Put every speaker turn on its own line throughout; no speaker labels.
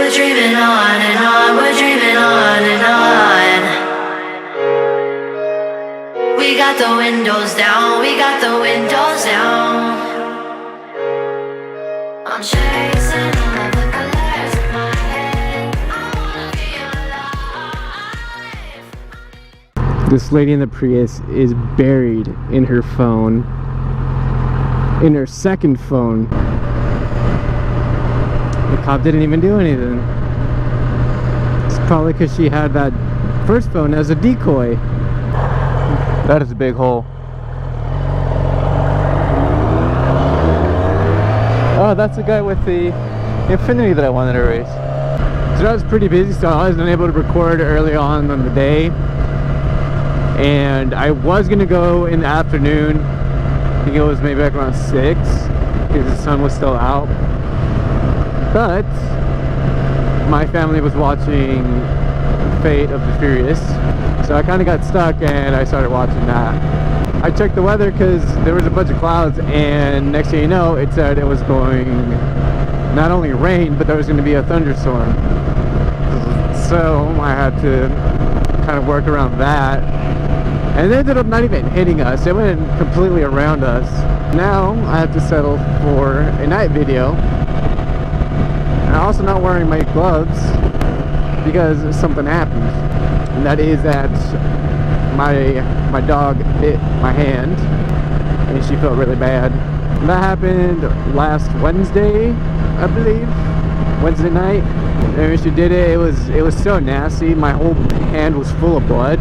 we're dreaming on and on, we're dreaming on and on. We got the windows down, we got the windows down. I'm chasing all of the colors in my head. I wanna be alive.
This lady in the Prius is buried in her phone, in her second phone. The cop didn't even do anything. It's probably because she had that first phone as a decoy.
That is a big hole. Oh, that's the guy with the Infiniti that I wanted to race.
So I was pretty busy, so I wasn't able to record early on in the day. And I was gonna go in the afternoon. I think it was maybe like around 6 because the sun was still out. But my family was watching Fate of the Furious, so I kind of got stuck and I started watching that. I checked the weather because there was a bunch of clouds, and next thing you know, it said it was going not only rain, but there was going to be a thunderstorm. So I had to kind of work around that, and it ended up not even hitting us. It went completely around us. Now I have to settle for a night video. I'm also not wearing my gloves because something happened, and that is that my dog bit my hand and she felt really bad. And that happened last Wednesday, I believe, Wednesday night. And when she did it, it was so nasty. My whole hand was full of blood.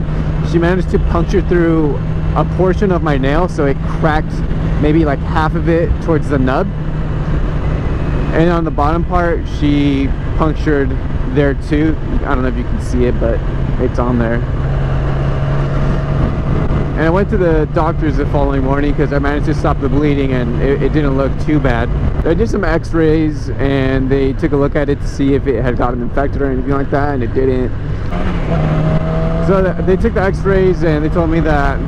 She managed to puncture through a portion of my nail, so it cracked maybe like half of it towards the nub. And on the bottom part, she punctured there too. I don't know if you can see it, but it's on there. And I went to the doctors the following morning because I managed to stop the bleeding, and it didn't look too bad. I did some x-rays and they took a look at it to see if it had gotten infected or anything like that, and it didn't. So they took the x-rays and they told me that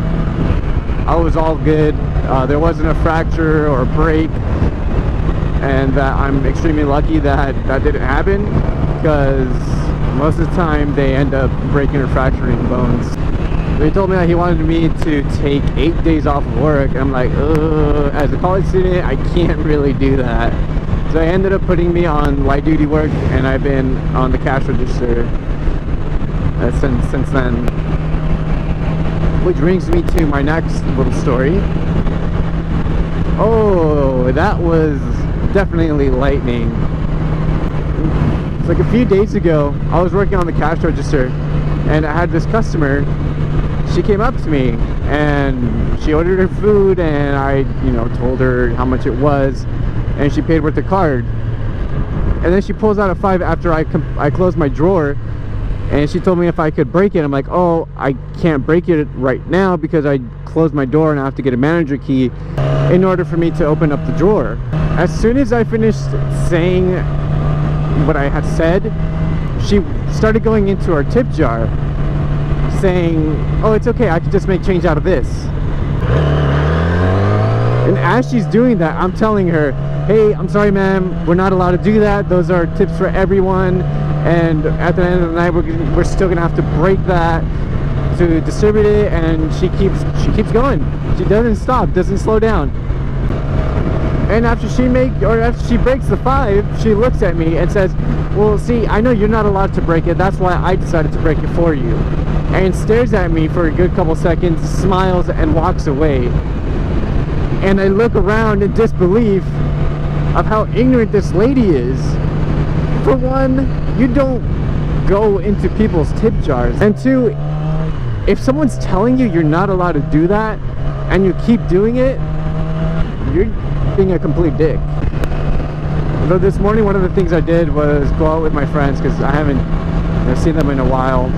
I was all good. There wasn't a fracture or a break, and that I'm extremely lucky that that didn't happen, because most of the time they end up breaking or fracturing bones. They told me that he wanted me to take 8 days off of work. I'm like, as a college student, I can't really do that. So they ended up putting me on light duty work, and I've been on the cash register since then. Which brings me to my next little story. Oh, that was definitely lightning. It's like a few days ago, I was working on the cash register, and I had this customer. She came up to me and she ordered her food, and I, told her how much it was, and she paid with the card. And then she pulls out a 5 after I closed my drawer, and she told me if I could break it. I'm like, oh, I can't break it right now because I closed my door and I have to get a manager key in order for me to open up the drawer. As soon as I finished saying what I had said, she started going into our tip jar, saying, oh, it's okay, I can just make change out of this. And as she's doing that, I'm telling her, hey, I'm sorry ma'am, we're not allowed to do that. Those are tips for everyone, and at the end of the night we're still gonna have to break that to distribute it. And she keeps going. She doesn't stop, doesn't slow down. And after she breaks the 5, she looks at me and says, well, see, I know you're not allowed to break it, that's why I decided to break it for you. And stares at me for a good couple seconds, smiles, and walks away. And I look around in disbelief of how ignorant this lady is. For one, you don't go into people's tip jars. And two, if someone's telling you you're not allowed to do that and you keep doing it, you're being a complete dick. Though this morning, one of the things I did was go out with my friends, because I haven't seen them in a while.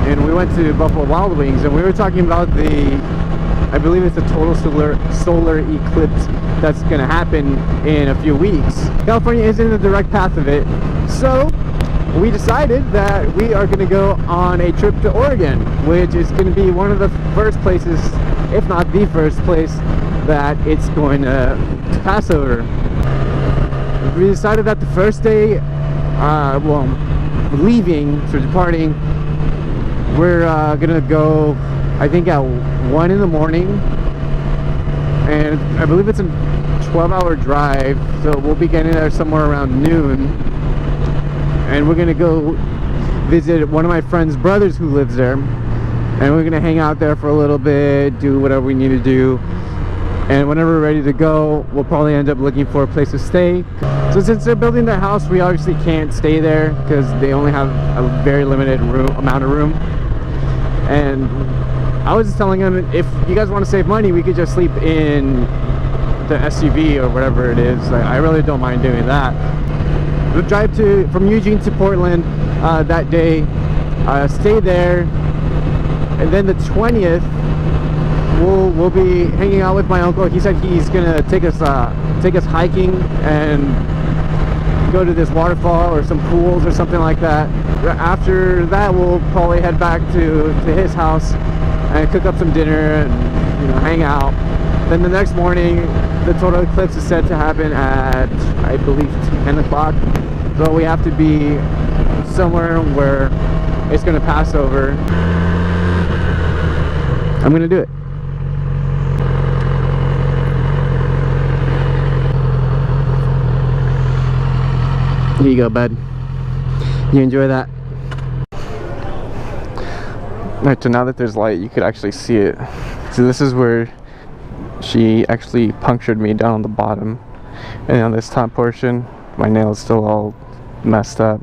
And we went to Buffalo Wild Wings, and we were talking about I believe it's a total solar eclipse that's going to happen in a few weeks. California is in the direct path of it, so we decided that we are going to go on a trip to Oregon, which is going to be one of the first places, if not the first place, that it's going to pass over. we decided that the first day, well, leaving, so departing, we're gonna go, I think at 1 in the morning, and I believe it's a 12-hour drive, so we'll be getting there somewhere around noon, and we're gonna go visit one of my friend's brothers who lives there, and we're gonna hang out there for a little bit, do whatever we need to do, and whenever we're ready to go, we'll probably end up looking for a place to stay. So since they're building their house, we obviously can't stay there because they only have a very limited amount of room. And I was just telling them, if you guys want to save money, we could just sleep in the SUV or whatever it is. I really don't mind doing that. We'll drive from Eugene to Portland that day, stay there, and then the 20th we'll be hanging out with my uncle. He said he's gonna take us hiking and go to this waterfall or some pools or something like that. After that, we'll probably head back to his house and cook up some dinner and, you know, hang out. Then the next morning, the total eclipse is set to happen at, I believe, 10 o'clock. So we have to be somewhere where it's gonna pass over. I'm gonna do it. Here you go, bud. You enjoy that.
Alright, so now that there's light, you could actually see it. So this is where she actually punctured me down on the bottom. And on this top portion, my nail is still all messed up.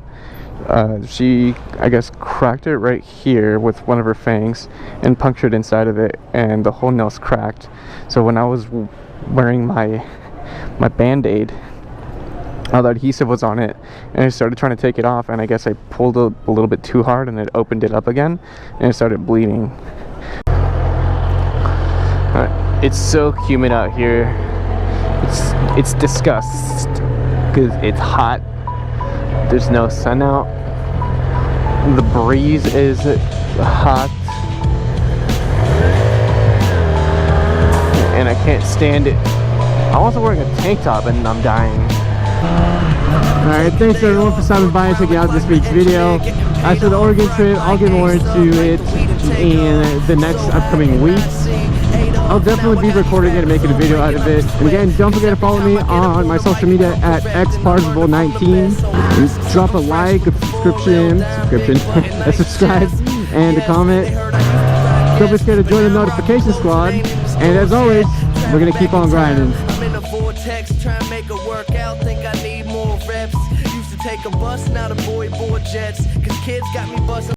She, I guess, cracked it right here with one of her fangs and punctured inside of it, and the whole nail's cracked. So when I was wearing my Band-Aid, all the adhesive was on it, and I started trying to take it off, and I guess I pulled a little bit too hard and it opened it up again and it started bleeding. It's so humid out here. It's disgusting because it's hot. There's no sun out. The breeze is hot, and I can't stand it. I'm also wearing a tank top and I'm dying.
Alright, thanks everyone for stopping by and checking out this week's video. As for the Oregon trip, I'll get more into it in the next upcoming weeks. I'll definitely be recording it and making a video out of it. And again, don't forget to follow me on my social media at xparzival19. Drop a like, a a subscribe, and a comment. Don't be scared to join the notification squad. And as always, we're gonna keep on grinding.
I'm in a vortex, trying to make it work out. Think I need more reps. Used to take a bus, now the board jets. Cause kids got me busting.